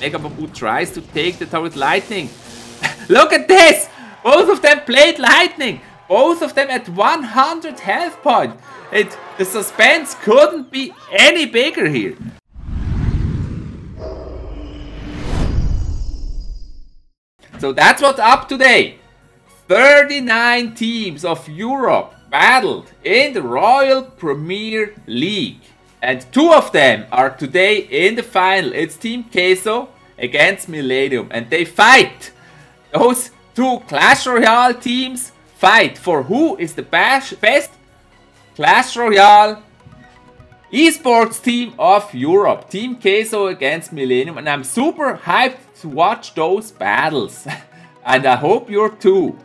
MegaBabouu tries to take the tower with lightning. Look at this! Both of them played lightning. Both of them at 100 health point. The suspense couldn't be any bigger here. So that's what's up today. 39 teams of Europe battled in the Royale Premier League. And 2 of them are today in the final. It's Team Queso against Millenium. And they fight. Those 2 Clash Royale teams fight for who is the best Clash Royale eSports team of Europe. Team Queso against Millenium. And I'm super hyped to watch those battles. And I hope you're too.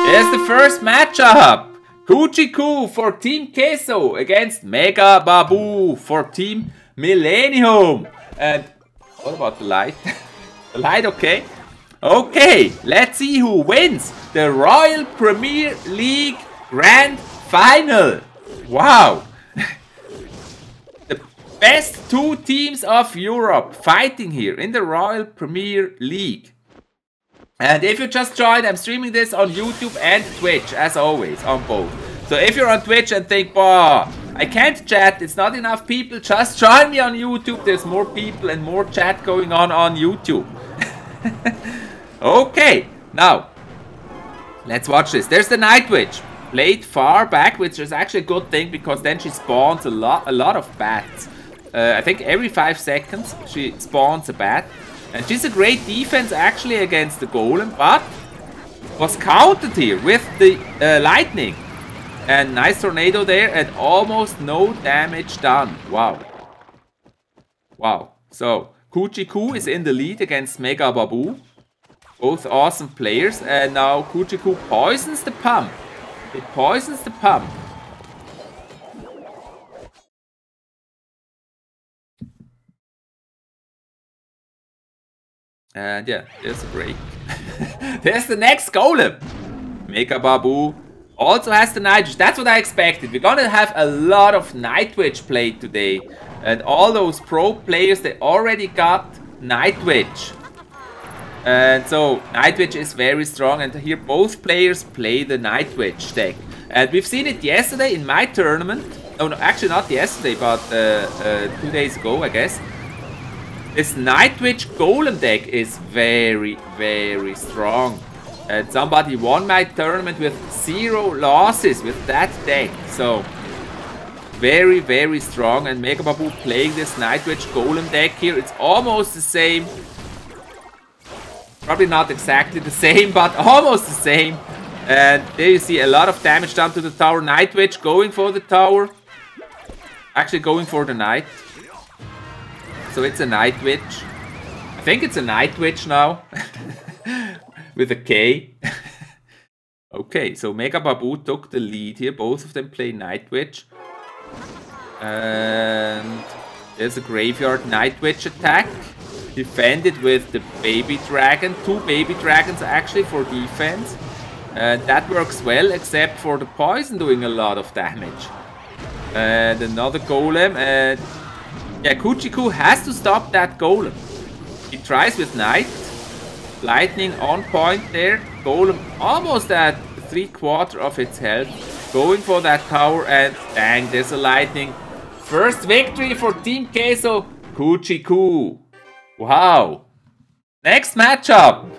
Here's the first matchup. Cuchi Cuu for Team Queso against MegaBabouu for Team Millenium. And what about the light? The light, okay. Okay, let's see who wins the Royale Premier League Grand Final. Wow. The best 2 teams of Europe fighting here in the Royale Premier League. And if you just joined, I'm streaming this on YouTube and Twitch, as always, on both. So if you're on Twitch and think, bah, I can't chat, it's not enough people, just join me on YouTube. There's more people and more chat going on YouTube. Okay, now, let's watch this. There's the Night Witch, played far back, which is actually a good thing, because then she spawns a lot of bats. I think every 5 seconds she spawns a bat. And she's a great defense actually against the Golem, but was countered here with the lightning. And nice tornado there and almost no damage done. Wow. Wow. So, Cuchi Cuu is in the lead against MegaBabouu. Both awesome players. And now Cuchi Cuu poisons the pump. It poisons the pump. And yeah, there's a break. There's the next Golem. MegaBabouu also has the Night Witch. That's what I expected. We're gonna have a lot of Night Witch played today. And all those pro players, they already got Night Witch. And so, Night Witch is very strong. And here both players play the Night Witch deck. And we've seen it yesterday in my tournament. Oh, no, actually not yesterday, but 2 days ago, I guess. This Night Witch Golem deck is very, very strong. And somebody won my tournament with 0 losses with that deck. So, very, very strong. And MegaBabouu playing this Night Witch Golem deck here. It's almost the same. Probably not exactly the same, but almost the same. And there you see a lot of damage done to the tower. Night Witch going for the tower. Actually going for the Knight. So it's a Night Witch. I think it's a Night Witch now. With a K. Okay, so MegaBabouu took the lead here. Both of them play Night Witch. And there's a Graveyard Night Witch attack. Defended with the Baby Dragon. 2 Baby Dragons actually for defense. And that works well, except for the poison doing a lot of damage. And another Golem. And yeah, Cuchi Cuu has to stop that Golem. He tries with Knight. Lightning on point there. Golem almost at 3/4 of its health. Going for that tower and dang, there's a lightning. First victory for Team Queso. Cuchi Cuu. Wow. Next matchup.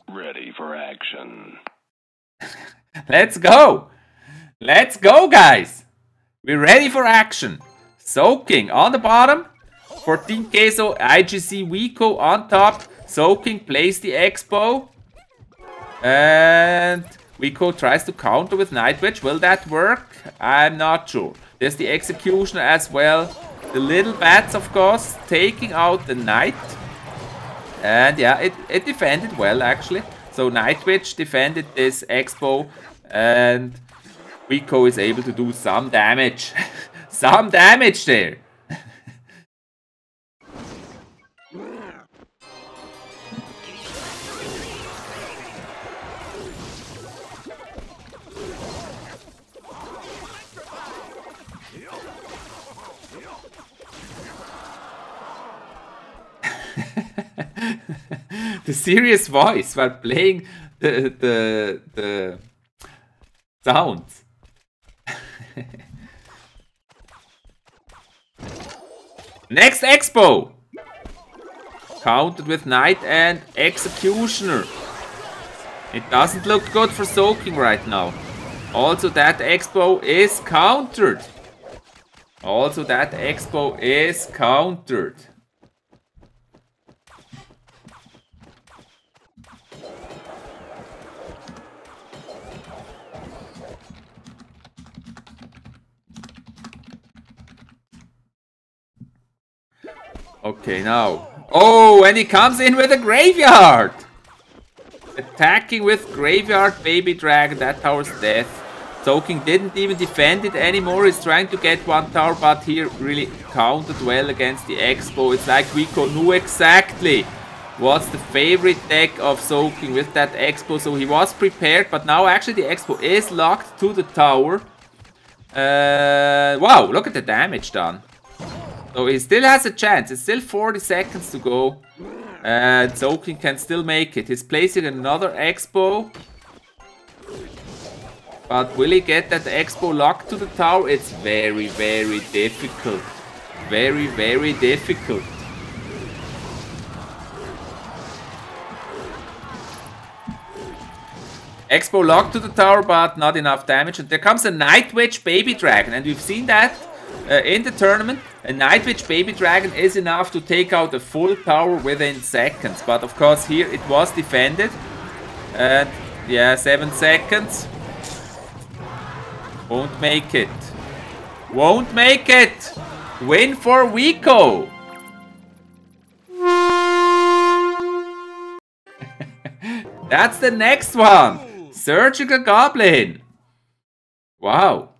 Ready for action. Let's go. Let's go, guys. We're ready for action. Soking on the bottom for Team Queso. IGz Wekoh on top. Soking plays the Expo. And Wekoh tries to counter with Night Witch. Will that work? I'm not sure. There's the Executioner as well. The little bats, of course, taking out the Knight. And yeah, it defended well, actually. So Night Witch defended this Expo. And Wekoh is able to do some damage. Some damage there. the serious voice while playing the sounds. Next Expo! Countered with Knight and Executioner. It doesn't look good for Soking right now. Also that Expo is countered. Also that Expo is countered. Okay, now. Oh, and he comes in with a Graveyard! Attacking with Graveyard Baby Dragon. That tower's death. Soking didn't even defend it anymore. He's trying to get one tower, but he really countered well against the Expo. It's like Wekoh knew exactly what's the favorite deck of Soking with that Expo. So he was prepared, but now actually the Expo is locked to the tower. Wow, look at the damage done. So he still has a chance. It's still 40 seconds to go. And Soking can still make it. He's placing another Expo. But will he get that Expo locked to the tower? It's very, very difficult. Very, very difficult. Expo locked to the tower, but not enough damage. And there comes a Night Witch Baby Dragon. And we've seen that in the tournament. A Night Witch Baby Dragon is enough to take out a full tower within seconds. But of course here it was defended. And yeah, 7 seconds. Won't make it. Won't make it. Win for Wekoh. That's the next one. Surgical Goblin. Wow.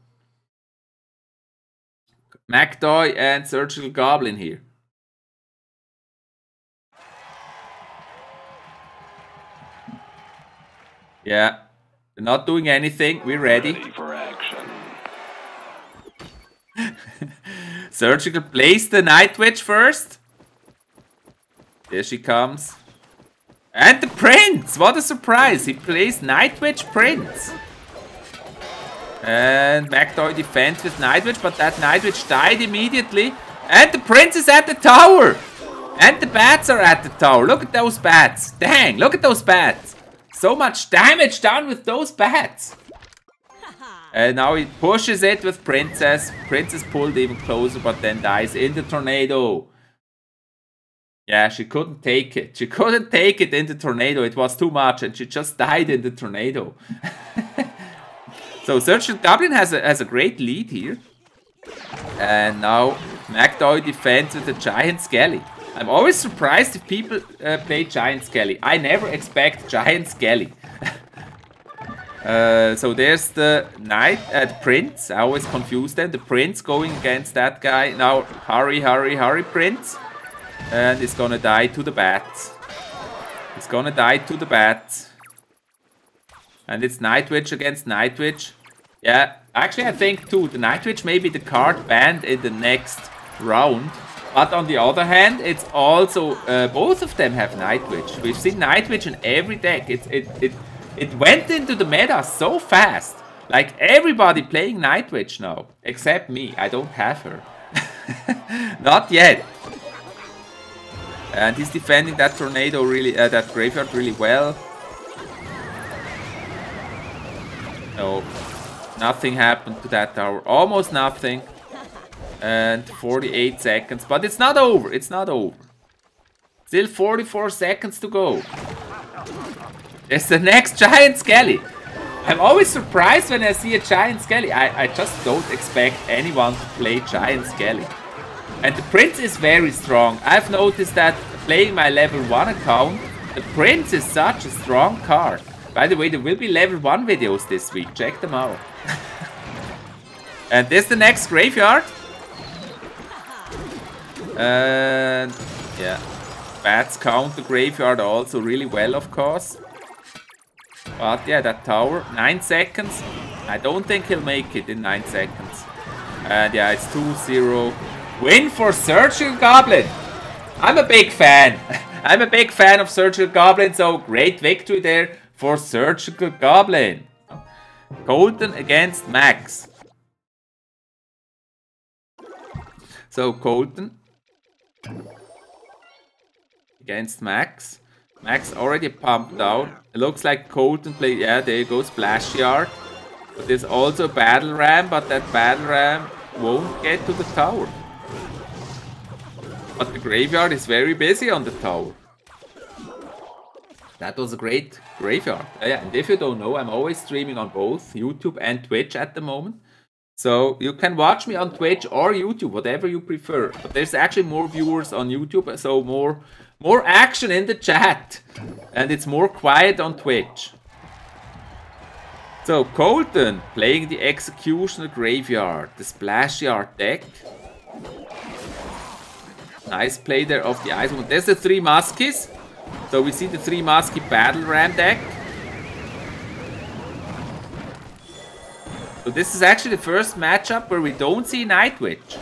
Macdoy and Surgical Goblin here. Yeah. They're not doing anything. We're ready. For action. Surgical placed the Night Witch first. There she comes. And the Prince! What a surprise! He placed Night Witch Prince. And Macdoy defends with Night Witch, but that Night Witch died immediately. And the Prince is at the tower! And the bats are at the tower. Look at those bats. Dang, look at those bats. So much damage done with those bats. And now he pushes it with Princess. Princess pulled even closer, but then dies in the tornado. Yeah, she couldn't take it. She couldn't take it in the tornado. It was too much, and she just died in the tornado. So Surgical Goblin has a great lead here. And now Macdoy defends with the Giant Skelly. I'm always surprised if people play Giant Skelly. I never expect Giant Skelly. So there's the Knight, the Prince. I always confuse them. The Prince going against that guy. Now, hurry, hurry, hurry, Prince. And he's gonna die to the bats. He's gonna die to the bats. And it's Night Witch against Night Witch. Yeah, actually I think too, the Night Witch may be the card banned in the next round. But on the other hand, it's also, both of them have Night Witch. We've seen Night Witch in every deck. It went into the meta so fast. Like everybody playing Night Witch now. Except me, I don't have her. Not yet. And he's defending that tornado really, that graveyard really well. No, nothing happened to that tower. Almost nothing. And 48 seconds. But it's not over. It's not over. Still 44 seconds to go. It's the next Giant Skelly. I'm always surprised when I see a Giant Skelly. I just don't expect anyone to play Giant Skelly. And the Prince is very strong. I've noticed that playing my level 1 account, the Prince is such a strong card. By the way, there will be level 1 videos this week. Check them out. And this is the next graveyard. And yeah, bats count the graveyard also really well, of course. But yeah, that tower, 9 seconds. I don't think he'll make it in 9 seconds. And yeah, it's 2-0. Win for Surgical Goblin. I'm a big fan. I'm a big fan of Surgical Goblin, so great victory there for Surgical Goblin. Colton against Max. So Colton against Max. Max already pumped down. It looks like Colton played. Yeah, there goes Splash Yard. But there's also a Battle Ram, but that Battle Ram won't get to the tower. But the graveyard is very busy on the tower. That was a great graveyard. Yeah, and if you don't know, I'm always streaming on both YouTube and Twitch at the moment. So you can watch me on Twitch or YouTube, whatever you prefer. But there's actually more viewers on YouTube, so more action in the chat. And it's more quiet on Twitch. So Colton playing the Executioner Graveyard, the Splash Yard deck. Nice play there of the Ice One. There's the 3 Muskies. So we see the 3 Muskie Battle Ram deck. So this is actually the first matchup where we don't see Night Witch.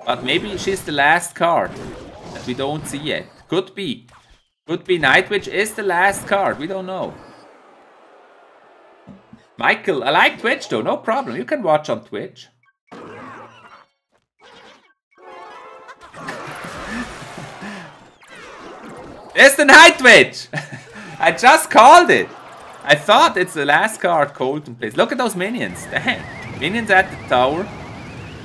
But maybe she's the last card that we don't see yet. Could be. Could be Night Witch is the last card. We don't know. Michael, I like Twitch though. No problem. You can watch on Twitch. There's the Night Witch! I just called it! I thought it's the last card Colton plays. Look at those minions. Dang. Minions at the tower.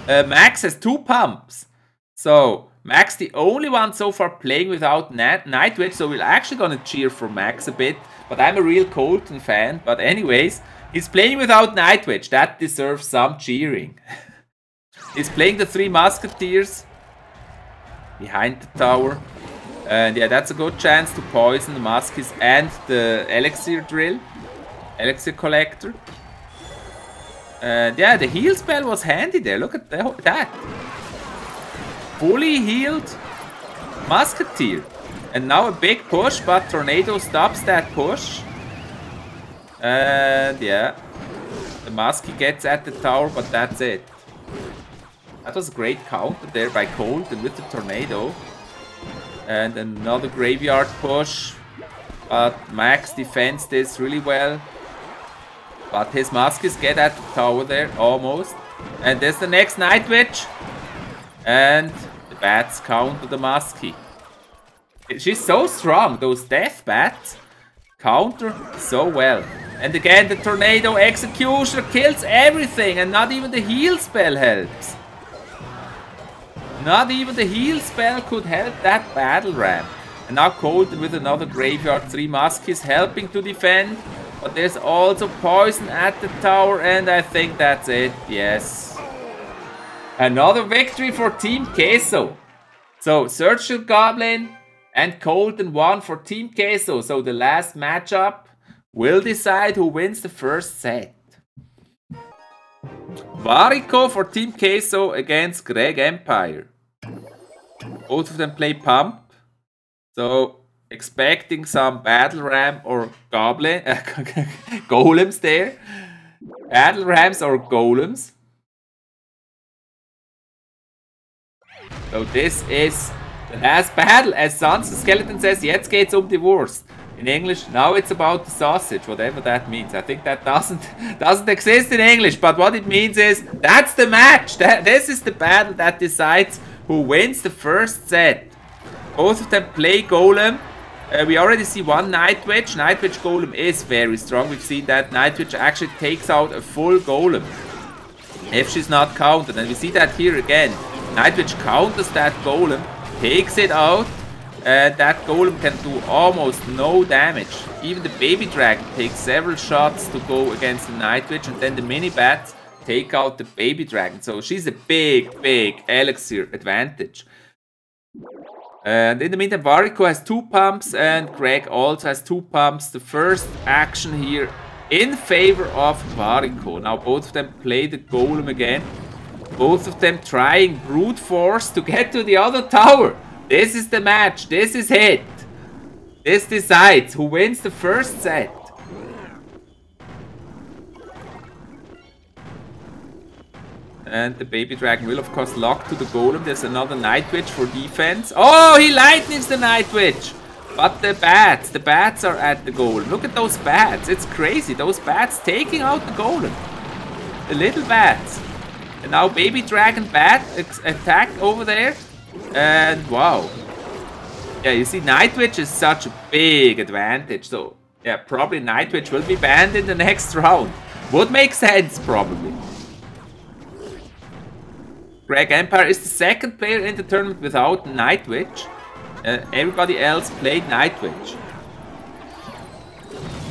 Max has 2 pumps. So, Max the only one so far playing without Night Witch. So we're actually gonna cheer for Max a bit. But I'm a real Colton fan. But anyways, he's playing without Night Witch. That deserves some cheering. He's playing the 3 Musketeers behind the tower. And yeah, that's a good chance to poison the Muskies and the Elixir Drill. Elixir Collector. And yeah, the heal spell was handy there. Look at that. Fully healed Musketeer. And now a big push, but Tornado stops that push. And yeah, the Muskie gets at the tower, but that's it. That was a great counter there by Colton with the Tornado. And another graveyard push. But Max defends this really well. But his Muskies get at the tower there, almost. And there's the next Night Witch. And the bats counter the Muskie. She's so strong, those death bats counter so well. And again, the Tornado Executioner kills everything, and not even the heal spell helps. Not even the heal spell could help that Battle Ram. And now Colton with another graveyard, 3 Muskies helping to defend. But there's also poison at the tower, and I think that's it, yes. Another victory for Team Queso. So, Surgical Goblin and Colton won for Team Queso. So the last matchup will decide who wins the first set. Variko for Team Queso against Greg Empire. Both of them play Pump. So, expecting some Battle Ram or Goblin, Golems there. Battle Rams or Golems. So this is the last battle. As Sons the Skeleton says, jetzt geht's die Wurst. In English, now it's about the sausage, whatever that means. I think that doesn't exist in English, but what it means is, that's the match. This is the battle that decides who wins the first set. Both of them play Golem. We already see one Night Witch. Night Witch Golem is very strong. We've seen that Night Witch actually takes out a full Golem if she's not countered. And we see that here again. Night Witch counters that Golem, takes it out, and that Golem can do almost no damage. Even the Baby Dragon takes several shots to go against the Night Witch, and then the Mini Bats take out the Baby Dragon. So she's a big Elixir advantage. And in the meantime, Variko has 2 pumps and Greg also has 2 pumps. The first action here in favor of Variko. Now both of them play the Golem again. Both of them trying brute force to get to the other tower. This is the match. This is it. This decides who wins the first set. And the baby dragon will of course lock to the golem. There's another night witch for defense. Oh, he lightnings the night witch. But the bats are at the golem. Look at those bats. It's crazy. Those bats taking out the golem. The little bats. And now baby dragon bat attack over there. And wow. Yeah, you see night witch is such a big advantage. So yeah, probably night witch will be banned in the next round. Would make sense probably. Greg Empire is the second player in the tournament without night witch. Everybody else played night witch.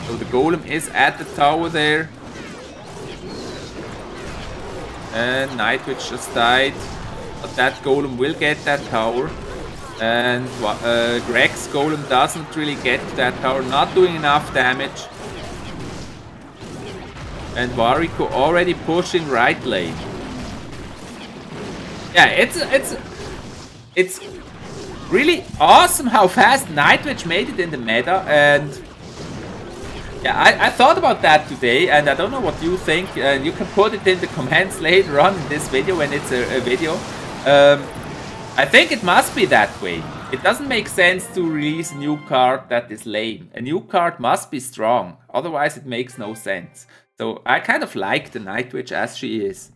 So the golem is at the tower there. And night witch just died. But that golem will get that tower. And Greg's golem doesn't really get to that tower. Not doing enough damage. And Variko already pushing right lane. Yeah, it's really awesome how fast Nightwitch made it in the meta, and yeah, I thought about that today, and I don't know what you think. You can put it in the comments later on in this video when it's a video. I think it must be that way. It doesn't make sense to release a new card that is lame. A new card must be strong, otherwise it makes no sense. So I kind of like the Nightwitch as she is.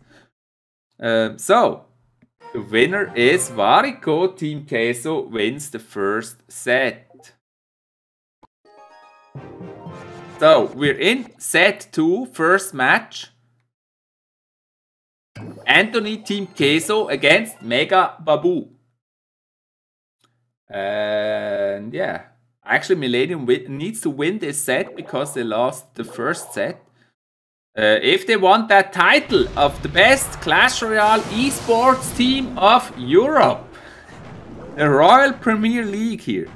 So the winner is Variko. Team Queso wins the first set. So we're in set 2, first match. Anthony Team Queso against MegaBabouu. And yeah, actually Millenium needs to win this set because they lost the first set. If they want that title of the best Clash Royale eSports team of Europe. The Royale Premier League here.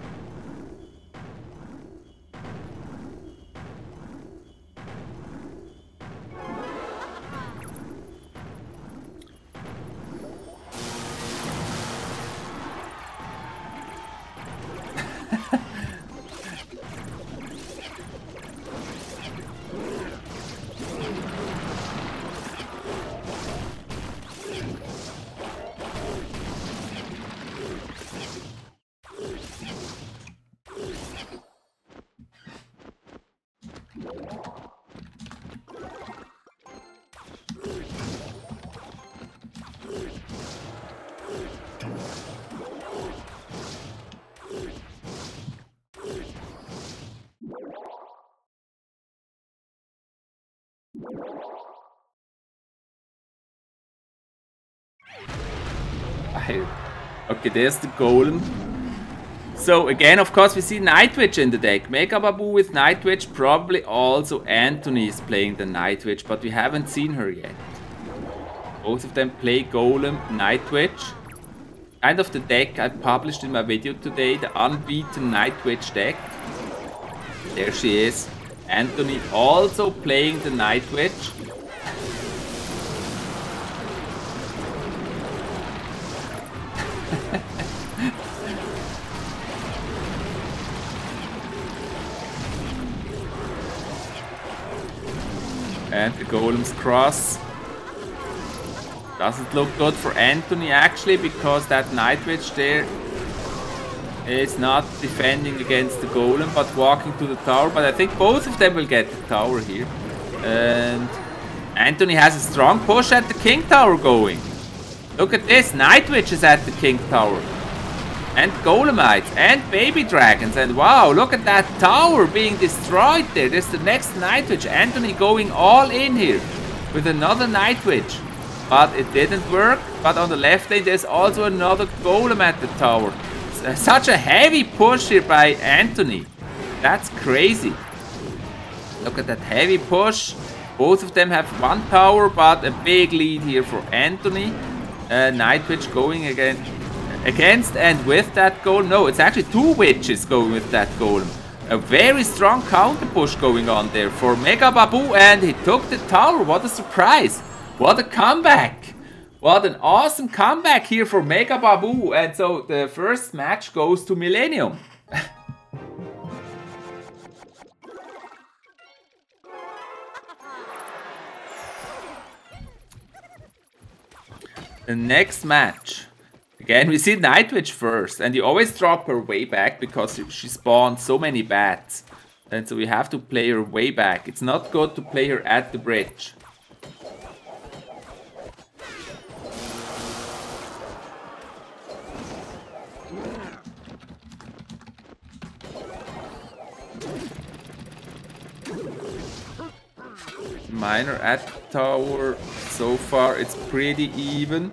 Okay, there's the golem. So again, of course, we see Nightwitch in the deck. MegaBabouu with Nightwitch, probably also Anthony is playing the Nightwitch, but we haven't seen her yet. Both of them play Golem, Nightwitch. Kind of the deck I published in my video today, the unbeaten Nightwitch deck. There she is. Anthony also playing the Nightwitch. And the golem's cross. Doesn't look good for Anthony actually, because that Nightwitch there is not defending against the golem but walking to the tower. But I think both of them will get the tower here. And Anthony has a strong push at the king tower going. Look at this, Nightwitch is at the king tower. And golemites and baby dragons, and wow, look at that tower being destroyed there. There's the next Nightwitch. Anthony going all in here with another Nightwitch, but it didn't work. But on the left lane there's also another golem at the tower. Such a heavy push here by Anthony. That's crazy. Look at that heavy push. Both of them have one tower, but a big lead here for Anthony. Nightwitch going against and with that golem. No, it's actually two witches going with that golem. A very strong counter push going on there for MegaBabouu, and he took the tower. What a surprise. What a comeback. What an awesome comeback here for MegaBabouu. And so the first match goes to Millenium. The next match. Again, we see Nightwitch first, and you always drop her way back because she spawns so many bats. And so we have to play her way back. It's not good to play her at the bridge. Miner at tower. So far, it's pretty even.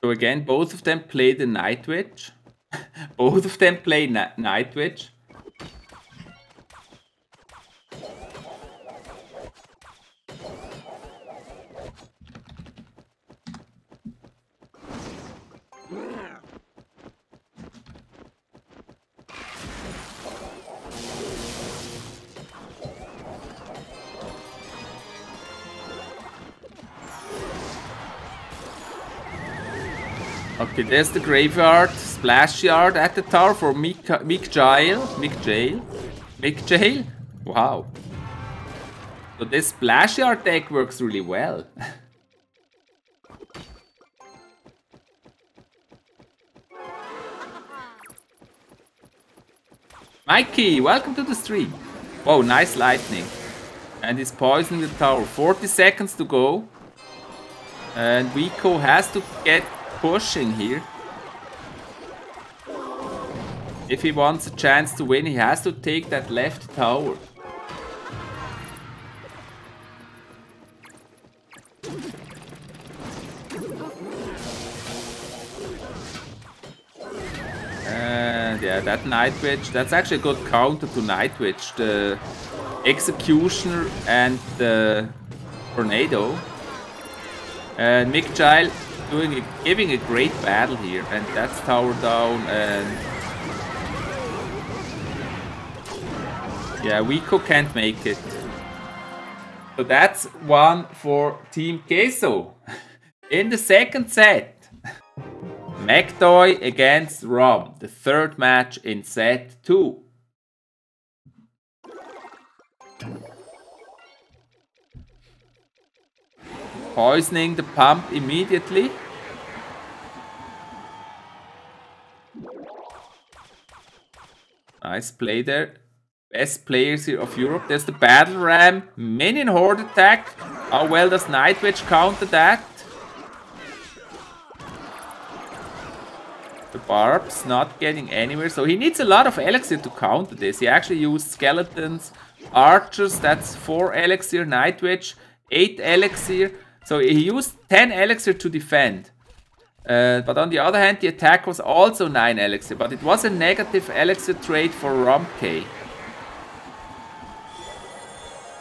So again, both of them play the Nightwitch. Both of them play Nightwitch. Okay, there's the graveyard, splash yard at the tower for Mikjail. Wow. So this splash yard deck works really well. Mikey, welcome to the stream. Whoa, nice lightning. And he's poisoning the tower. 40 seconds to go. And Wekoh has to get pushing here. If he wants a chance to win, he has to take that left tower. And yeah, that Nightwitch, that's actually a good counter to Nightwitch. The Executioner and the Tornado. And Mikjail giving a great battle here, and that's tower down, and yeah, Wekoh can't make it. So that's one for Team Queso. In the second set, Macdoy against Rom, the third match in set 2. Poisoning the pump immediately. Nice play there. Best players here of Europe. There's the Battle Ram. Minion Horde attack. How well does Nightwitch counter that? The Barb's not getting anywhere. So he needs a lot of elixir to counter this. He actually used skeletons, archers. That's 4 elixir. Nightwitch, 8 elixir. So he used 10 elixir to defend. But on the other hand, the attack was also 9 elixir. But it was a negative elixir trade for Romkay.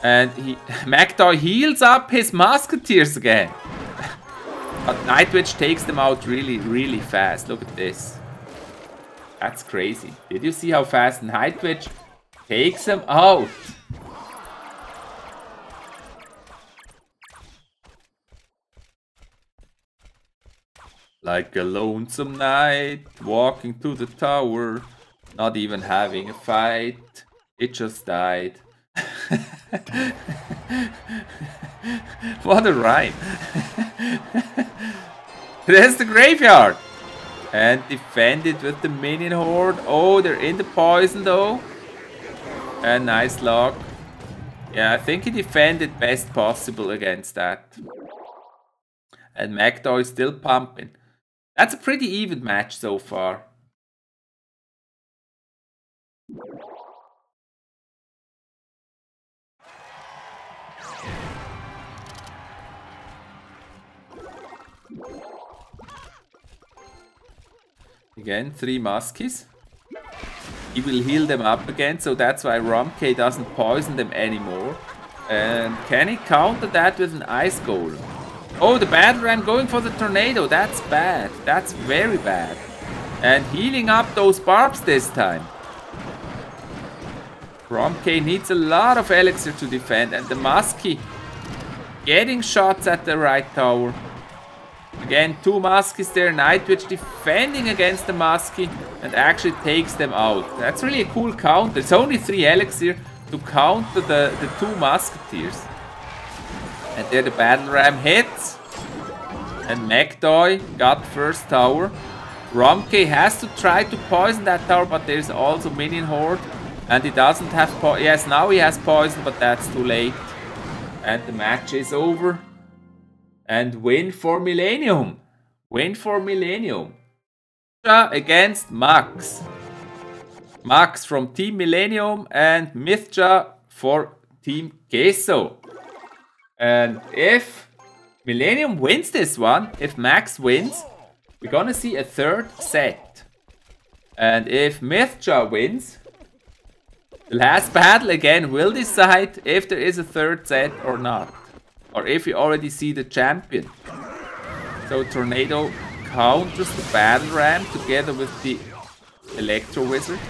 And Macdoy heals up his musketeers again. But Nightwitch takes them out really, really fast. Look at this. That's crazy. Did you see how fast Nightwitch takes them out? Like a lonesome knight, walking to the tower, not even having a fight, it just died. What a rhyme. There's the graveyard. And defended with the minion horde. Oh, they're in the poison though. And nice lock. Yeah, I think he defended best possible against that. And Macdoy is still pumping. That's a pretty even match so far. Again, 3 muskies. He will heal them up again, so that's why Romkay doesn't poison them anymore. And can he counter that with an ice golem? Oh, the battle ram going for the tornado. That's bad. That's very bad. And healing up those barbs this time. Romke needs a lot of elixir to defend. And the Muskie getting shots at the right tower. Again, 2 Muskies there. Nightwitch defending against the Muskie and actually takes them out. That's really a cool counter. It's only 3 elixir to counter the 2 Musketeers. And there the battle ram hits. And Macdoy got first tower. Romke has to try to poison that tower, but there's also minion horde. And he doesn't have poison. Yes, now he has poison, but that's too late. And the match is over. And win for Millenium. Win for Millenium. Against Max. Max from Team Millenium and mthja for Team Queso. And if Millenium wins this one, if Max wins, we're gonna see a 3rd set. And if mthja wins, the last battle again will decide if there is a 3rd set or not. Or if we already see the champion. So Tornado counters the battle ram together with the Electro Wizard.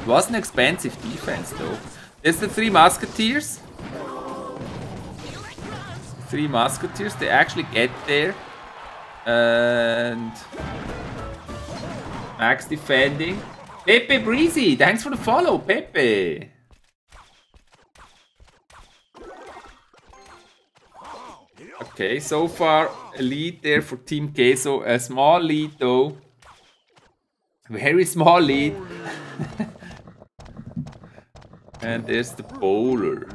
It was an expensive defense though. There's the 3 Musketeers. 3 Musketeers, they actually get there. And Max defending. Pepe Breezy, thanks for the follow, Pepe. Okay, so far a lead there for Team Queso. A small lead though. Very small lead. And there's the bowler.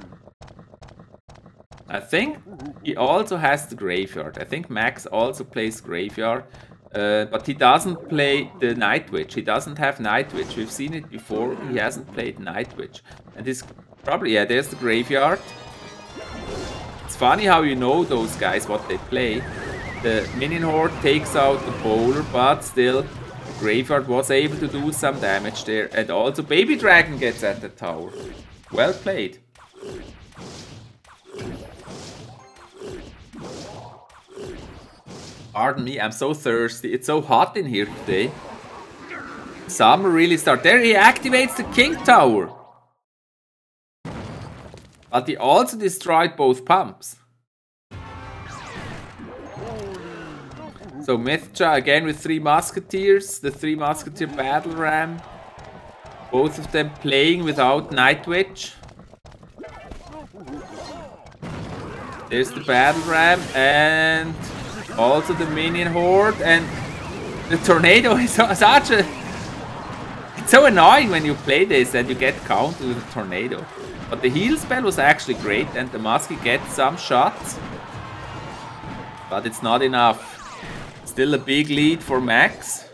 I think he also has the graveyard. I think Max also plays graveyard. But he doesn't play the Nightwitch. He doesn't have Nightwitch. We've seen it before. He hasn't played Nightwitch. And this probably, yeah, there's the graveyard. It's funny how you know those guys, what they play. The Minion Horde takes out the bowler, but still, the graveyard was able to do some damage there. And also Baby Dragon gets at the tower. Well played. Pardon me, I'm so thirsty. It's so hot in here today. Summer really started. There he activates the King Tower. But he also destroyed both pumps. So mthja again with 3 Musketeers. The 3 Musketeer Battle Ram. Both of them playing without Nightwitch. There's the Battle Ram and also the Minion Horde. And the Tornado is such a... It's so annoying when you play this and you get countered with a Tornado. But the heal spell was actually great and the Muskie gets some shots. But it's not enough. Still a big lead for Max.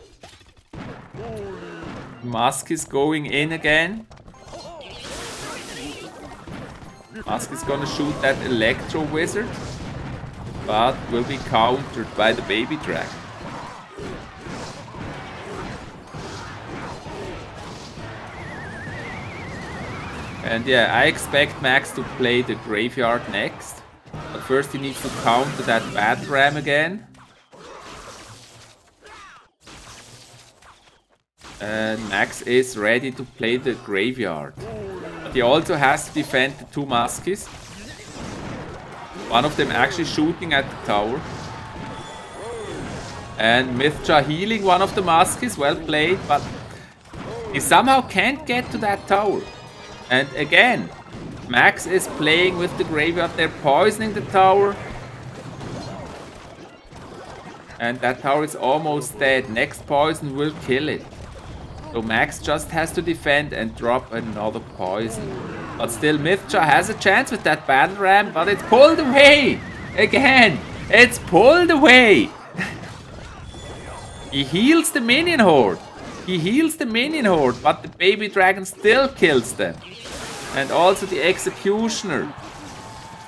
Muskie is going in again. Muskie is gonna shoot that Electro Wizard. But will be countered by the Baby Dragon. And yeah, I expect Max to play the graveyard next. But first he needs to counter that Bat Ram again. And Max is ready to play the graveyard. But he also has to defend the 2 Muskies. One of them actually shooting at the tower. And mthja healing one of the Muskies. Well played, but he somehow can't get to that tower. And again, Max is playing with the graveyard. They're poisoning the tower. And that tower is almost dead. Next poison will kill it. So Max just has to defend and drop another poison. But still mthja has a chance with that Battle Ram, but it's pulled away! Again! It's pulled away! He heals the Minion Horde. He heals the Minion Horde, but the Baby Dragon still kills them. And also the Executioner.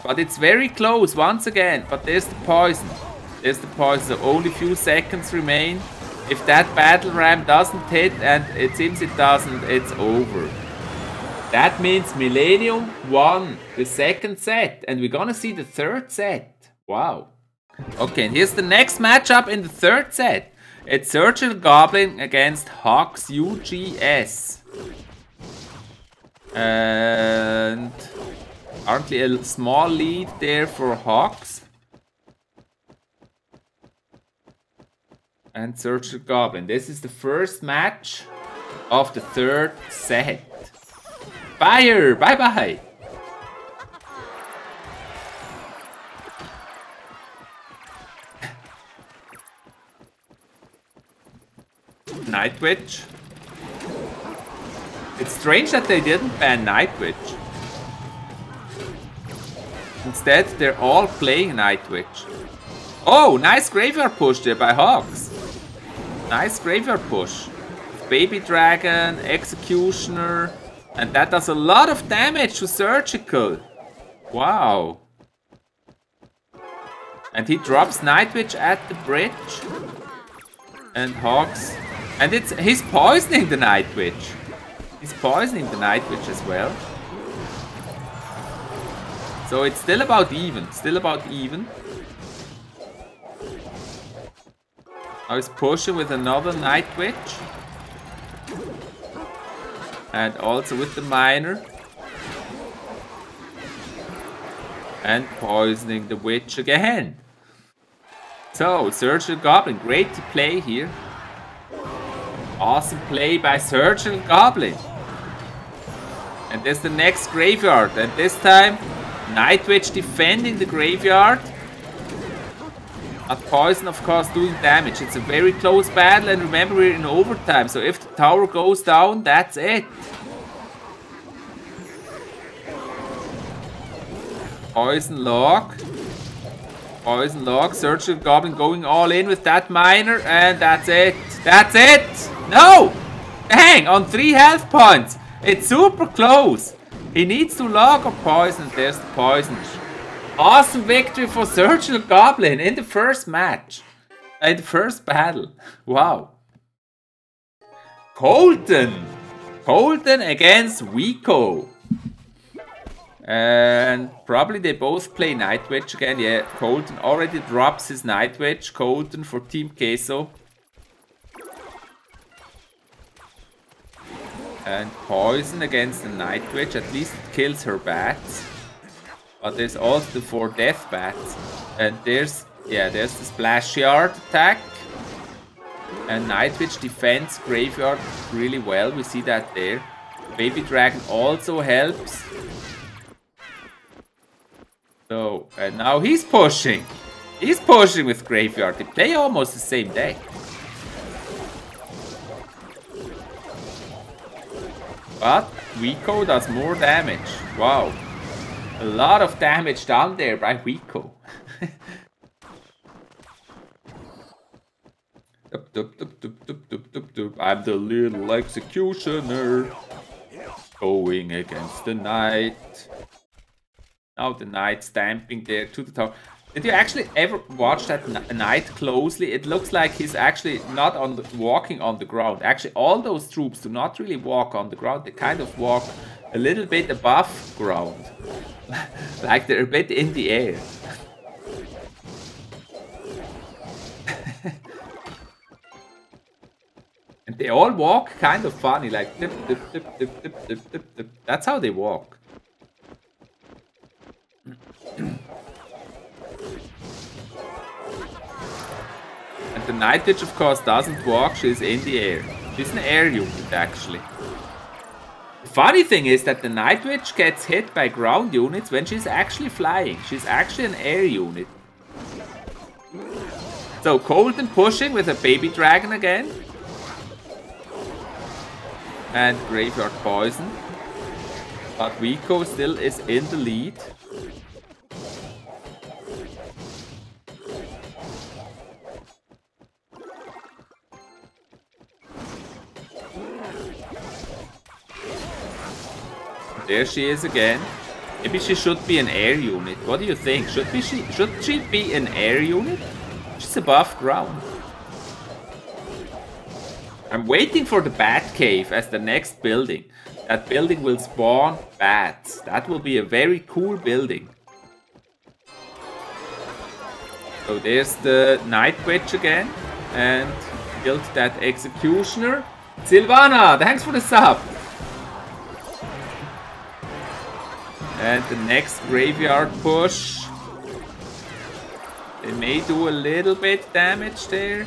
But it's very close once again. But there's the poison. There's the poison. So only few seconds remain. If that Battle Ram doesn't hit, and it seems it doesn't, it's over. That means Millenium won the 2nd set. And we're gonna see the 3rd set. Wow. Okay, and here's the next matchup in the third set. It's Surgical Goblin against Hawks UGS. And currently a small lead there for Hawks. And Surgical Goblin. This is the first match of the third set. Fire! Bye-bye! Night Witch. It's strange that they didn't ban Night Witch. Instead, they're all playing Night Witch. Oh, nice graveyard push there by Hawks. Nice graveyard push. Baby Dragon, Executioner, and that does a lot of damage to Surgical. Wow. And he drops Night Witch at the bridge. And Hawks. And he's poisoning the Night Witch. He's poisoning the Night Witch as well. So it's still about even. Still about even. Now he's pushing with another Night Witch. And also with the Miner. And poisoning the Witch again. So, Surgical Goblin, great to play here. Awesome play by Surgical Goblin. And there's the next graveyard. And this time, Night Witch defending the graveyard. But Poison, of course, doing damage. It's a very close battle. And remember, we're in overtime. So if the tower goes down, that's it. Poison Log. Poison Log. Surgical Goblin going all in with that Miner. And that's it. That's it. No! Dang, on 3 health points. It's super close. He needs to log or poison. There's the poison. Awesome victory for Surgical Goblin in the first match. In the first battle. Wow. Colton. Colton against Wekoh. And probably they both play Night Witch again. Yeah, Colton already drops his Night Witch. Colton for Team Queso. And Poison against the Night Witch. At least it kills her bats. But there's also the 4 death bats. And there's the Splash Yard attack. And Night Witch defends Graveyard really well. We see that there. Baby Dragon also helps. So, and now he's pushing. He's pushing with Graveyard. They play almost the same deck. But Wekoh does more damage. Wow. A lot of damage down there by Wekoh. I'm the little executioner. Going against the knight. Now the knight stamping there to the top. Did you actually ever watch that knight closely? It looks like he's actually not walking on the ground. Actually, all those troops do not really walk on the ground. They kind of walk a little bit above ground. Like they're a bit in the air. And they all walk kind of funny, like dip, dip, dip, dip, dip, dip, dip, dip. That's how they walk. And the Night Witch, of course, doesn't walk. She's in the air. She's an air unit, actually. The funny thing is that the Night Witch gets hit by ground units when she's actually flying. She's actually an air unit. So Colton pushing with a Baby Dragon again. And Graveyard Poison. But Wekoh still is in the lead. There she is again. Maybe she should be an air unit. What do you think? Should she be an air unit? She's above ground. I'm waiting for the Bat Cave as the next building. That building will spawn bats. That will be a very cool building. So there's the Night Witch again. And killed that Executioner. Silvana, thanks for the sub. And the next Graveyard push. They may do a little bit damage there.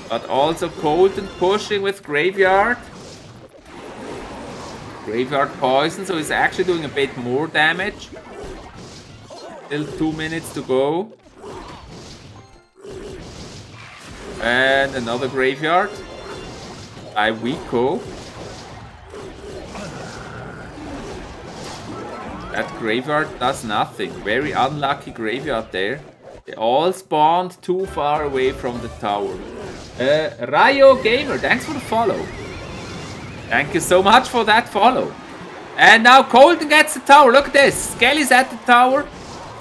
But also Colton pushing with Graveyard. Graveyard Poison, so he's actually doing a bit more damage. Still 2 minutes to go. And another Graveyard by Wekoh. That Graveyard does nothing. Very unlucky Graveyard there. They all spawned too far away from the tower. Rayo Gamer, thanks for the follow. Thank you so much for that follow. And now Colton gets the tower. Look at this. Skelly's at the tower.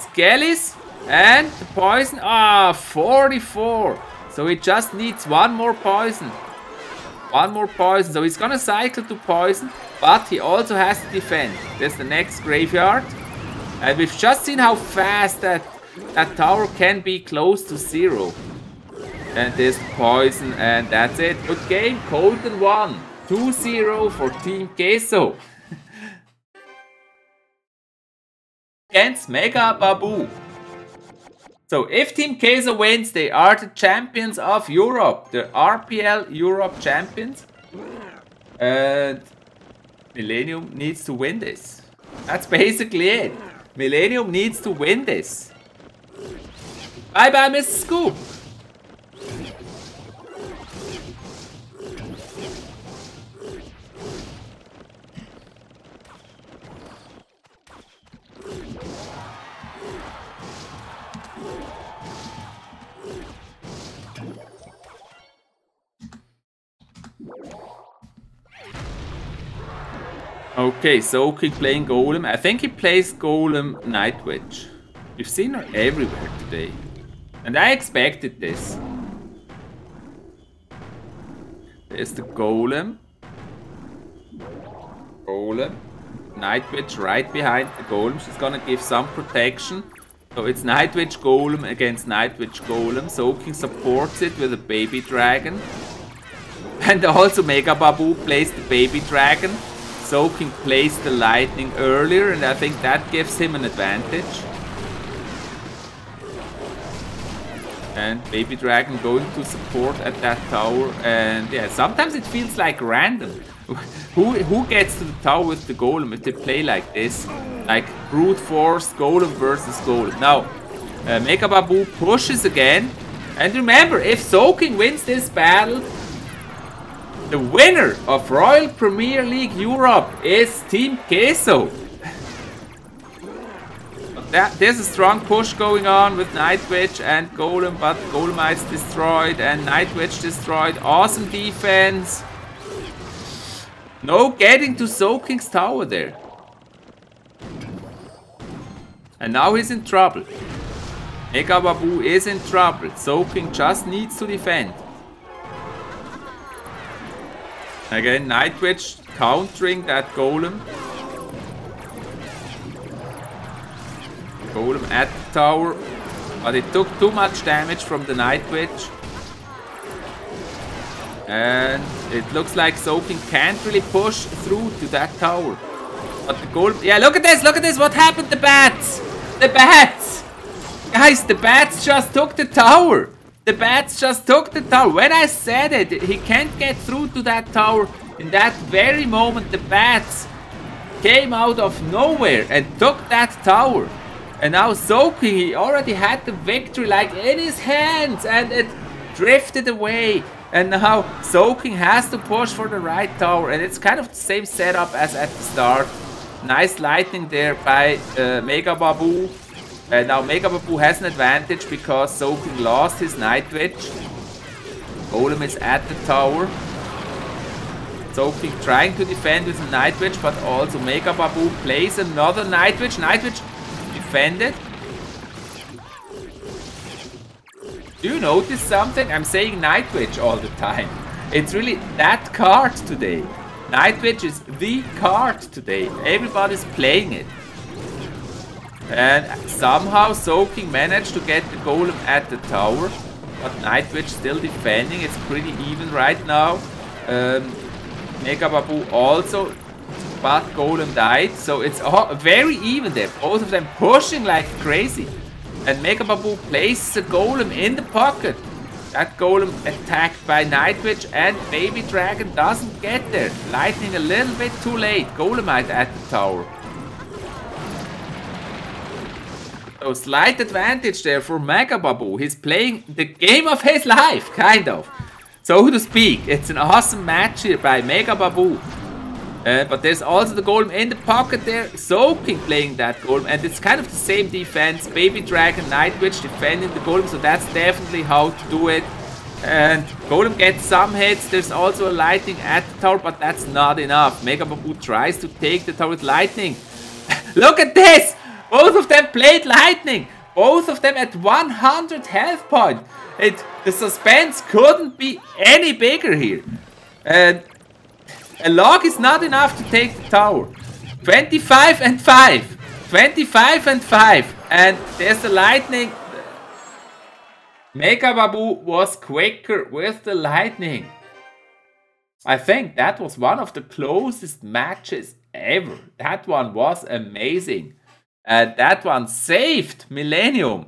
Skelly's and the poison. Ah, 44. So he just needs one more poison. One more poison. So he's gonna cycle to poison, but he also has to defend. There's the next Graveyard. And we've just seen how fast that tower can be close to 0. And there's poison, and that's it. Good game. Colton won. 2-0 for Team Queso. Against MegaBabouu. So if Team Queso wins, they are the champions of Europe. The RPL Europe champions. And Millenium needs to win this. That's basically it. Millenium needs to win this. Bye bye, Mr. Scoop. Okay, Soking playing Golem. I think he plays Golem Night Witch. We've seen her everywhere today. And I expected this. There's the Golem. Golem. Night Witch right behind the Golem. She's gonna give some protection. So it's Night Witch Golem against Night Witch Golem. Soking supports it with a baby dragon. And also MegaBabouu plays the baby dragon. Soking placed the lightning earlier, and I think that gives him an advantage. And Baby Dragon going to support at that tower, and yeah, sometimes it feels like random. Who gets to the tower with the Golem if they play like this? Like brute force, Golem versus Golem. Now, MegaBabouu pushes again. And remember, if Soking wins this battle, the winner of Royale Premier League Europe is Team Queso. There's a strong push going on with Night Witch and Golem, but Golemite's destroyed and Night Witch destroyed. Awesome defense. No getting to Soking's tower there. And now he's in trouble. MegaBabouu is in trouble. Soking just needs to defend. Again, Night Witch countering that Golem. Golem at the tower. But it took too much damage from the Night Witch. And it looks like Soking can't really push through to that tower. But the Golem... Yeah, look at this, what happened? The bats! The bats! Guys, the bats just took the tower! The bats just took the tower. When I said it, he can't get through to that tower. In that very moment, the bats came out of nowhere and took that tower. And now Soking, he already had the victory like in his hands and it drifted away. And now Soking has to push for the right tower. And it's kind of the same setup as at the start. Nice lightning there by MegaBabouu. And now MegaBabouu has an advantage because Soking lost his Night Witch. Golem is at the tower. Soking trying to defend with a Night Witch, but also MegaBabouu plays another Night Witch. Night Witch defended. Do you notice something? I'm saying Night Witch all the time. It's really that card today. Night Witch is the card today. Everybody's playing it. And somehow Soking managed to get the golem at the tower. But Nightwitch still defending. It's pretty even right now. MegaBabouu also. But golem died. So it's very even there. Both of them pushing like crazy. And MegaBabouu places a golem in the pocket. That golem attacked by Nightwitch and Baby Dragon doesn't get there. Lightning a little bit too late. Golemite at the tower. So slight advantage there for MegaBabouu. He's playing the game of his life, kind of. So to speak, it's an awesome match here by MegaBabouu. But there's also the golem in the pocket there. Soking playing that golem. And it's kind of the same defense. Baby Dragon, Nightwitch defending the golem. So that's definitely how to do it. And golem gets some hits. There's also a lightning at the tower. But that's not enough. MegaBabouu tries to take the tower with lightning. Look at this! Both of them played lightning. Both of them at 100 health point. The suspense couldn't be any bigger here. And a log is not enough to take the tower. 25 and 5. 25 and 5. And there's the lightning. MegaBabouu was quicker with the lightning. I think that was one of the closest matches ever. That one was amazing. And that one saved Millenium.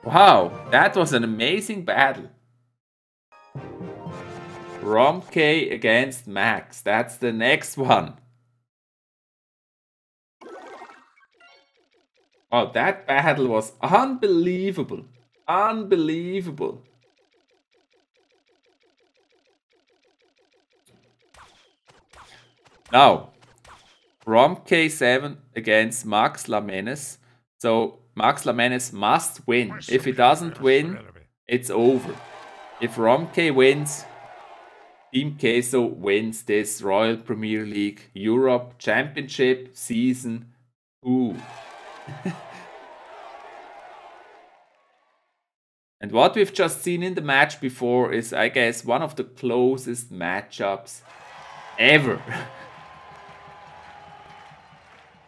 Wow, that was an amazing battle. RomK against Max. That's the next one. Oh, that battle was unbelievable. Unbelievable. Now, RomK 7 against MaxLaMenace. So, MaxLaMenace must win. If he doesn't win, it's over. If RomK wins, Team Queso wins this Royale Premier League Europe Championship Season 2. And what we've just seen in the match before is, I guess, one of the closest matchups ever.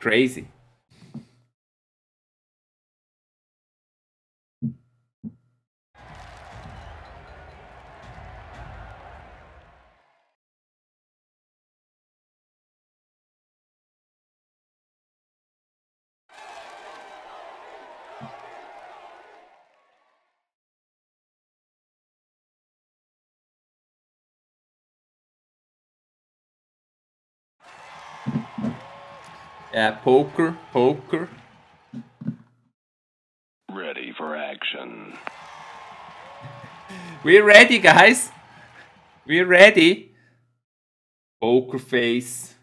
Crazy. Yeah, poker. Ready for action. We're ready, guys. We're ready. Poker face.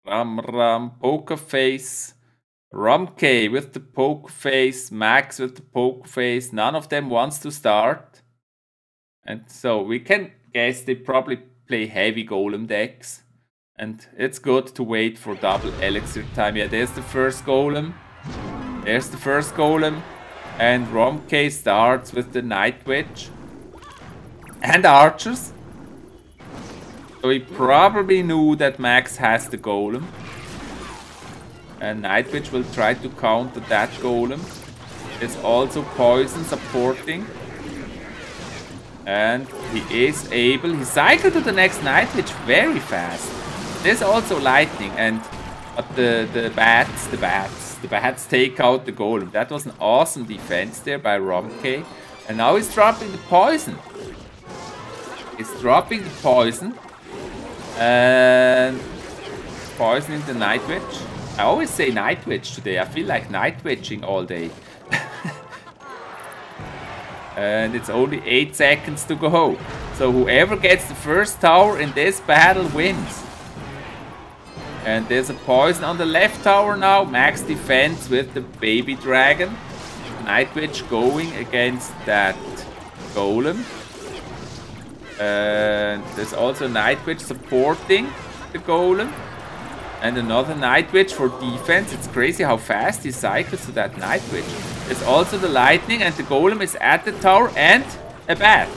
Poker face. RomK with the poker face. Max with the poker face. None of them wants to start. And so we can guess they probably play heavy golem decks. And it's good to wait for double elixir time. Yeah, there's the first golem. There's the first golem. And RomK starts with the Nightwitch. And archers. So he probably knew that Max has the golem. And Nightwitch will try to counter that golem. There's also poison supporting. And he is able. He cycled to the next Nightwitch very fast. There's also lightning, but the bats take out the golem. That was an awesome defense there by RomK. And now he's dropping the poison. He's dropping the poison. And poisoning the Nightwitch. I always say Nightwitch today. I feel like Nightwitching all day. And it's only 8 seconds to go. So whoever gets the first tower in this battle wins. And there's a poison on the left tower now. Max defends with the baby dragon. Nightwitch going against that golem. And there's also Nightwitch supporting the golem. And another Nightwitch for defense. It's crazy how fast he cycles to that Nightwitch. There's also the lightning and the golem is at the tower and a bat.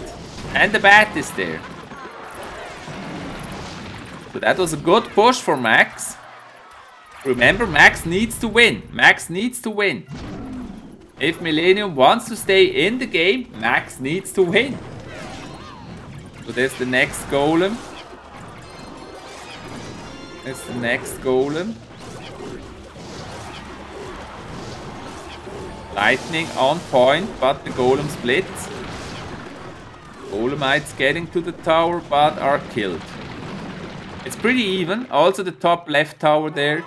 And the bat is there. So that was a good push for Max. Remember, Max needs to win. Max needs to win. If Millenium wants to stay in the game, Max needs to win. So there's the next golem. There's the next golem. Lightning on point, but the golem splits. Golemites getting to the tower, but are killed. It's pretty even. Also the top left tower there.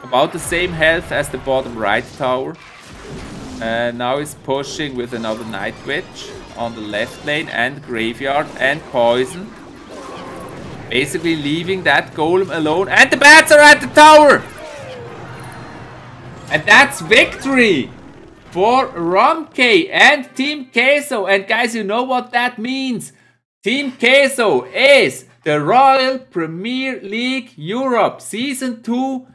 About the same health as the bottom right tower. Now he's pushing with another Night Witch on the left lane and graveyard and poison. Basically leaving that golem alone. And the bats are at the tower! And that's victory for Romkay and Team Queso. And guys, you know what that means. Team Queso is the Royale Premier League Europe Season 2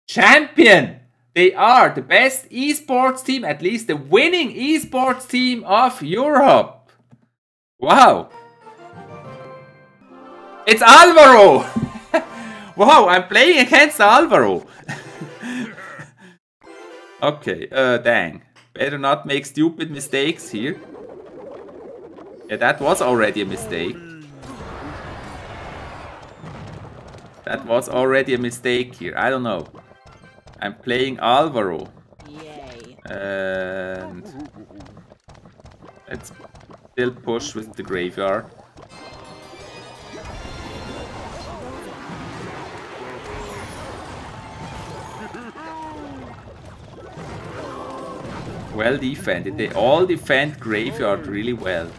champion. They are the best esports team, at least the winning esports team of Europe. Wow. It's Alvaro. Wow, I'm playing against Alvaro. Okay, dang. Better not make stupid mistakes here. Yeah, that was already a mistake. That was already a mistake here. I don't know. I'm playing Alvaro. Yay. And let's still push with the graveyard. Well defended. They all defend graveyard really well.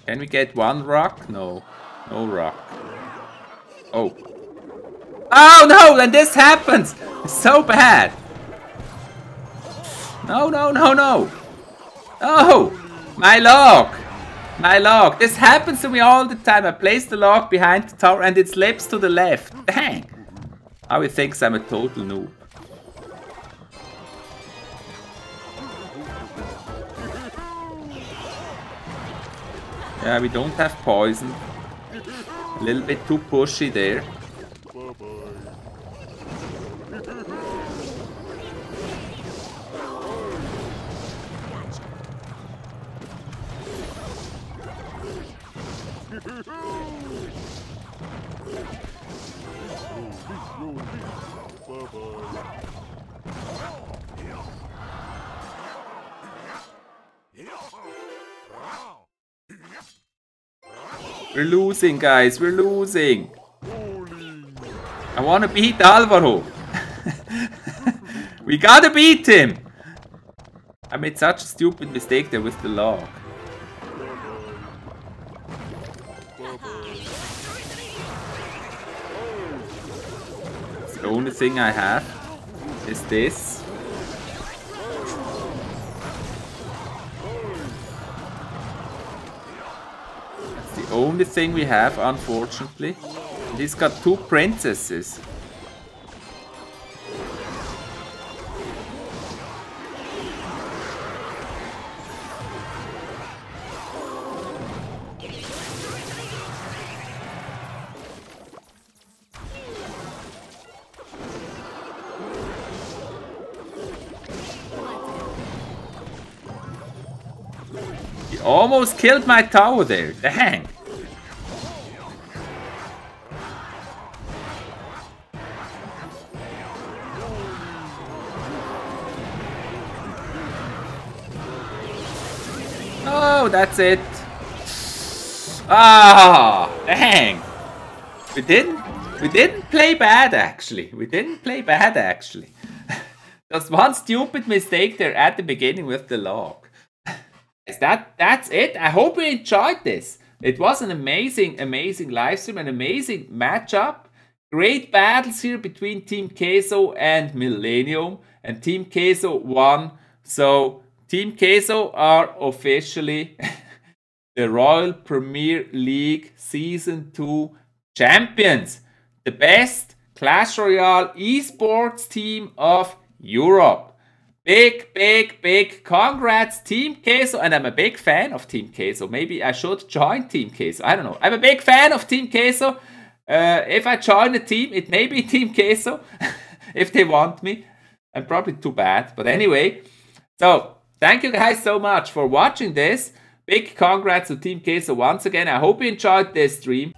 Can we get one rock? No. No rock. Oh. Oh no! And this happens! It's so bad! No, no, no, no! Oh! My log! My log! This happens to me all the time. I place the log behind the tower and it slips to the left. Dang! Now he thinks I'm a total noob. Yeah, we don't have poison. A little bit too pushy there. We're losing, guys. We're losing. I want to beat Alvaro. We gotta beat him. I made such a stupid mistake there with the log. The only thing I have is this. That's the only thing we have, unfortunately. And he's got two princesses. Almost killed my tower there. Dang. Oh, that's it. Ah, dang. We didn't play bad actually. We didn't play bad actually. Just one stupid mistake there at the beginning with the log. That's it. I hope you enjoyed this. It was an amazing live stream, an amazing matchup. Great battles here between Team Queso and Millenium, and Team Queso won. So Team Queso are officially the Royale Premier League Season 2 champions. The best Clash Royale esports team of Europe. Big congrats, Team Queso. And I'm a big fan of Team Queso. Maybe I should join Team Queso. I don't know. I'm a big fan of Team Queso. If I join a team, it may be Team Queso, if they want me. I'm probably too bad, but anyway. So, thank you guys so much for watching this. Big congrats to Team Queso once again. I hope you enjoyed this stream.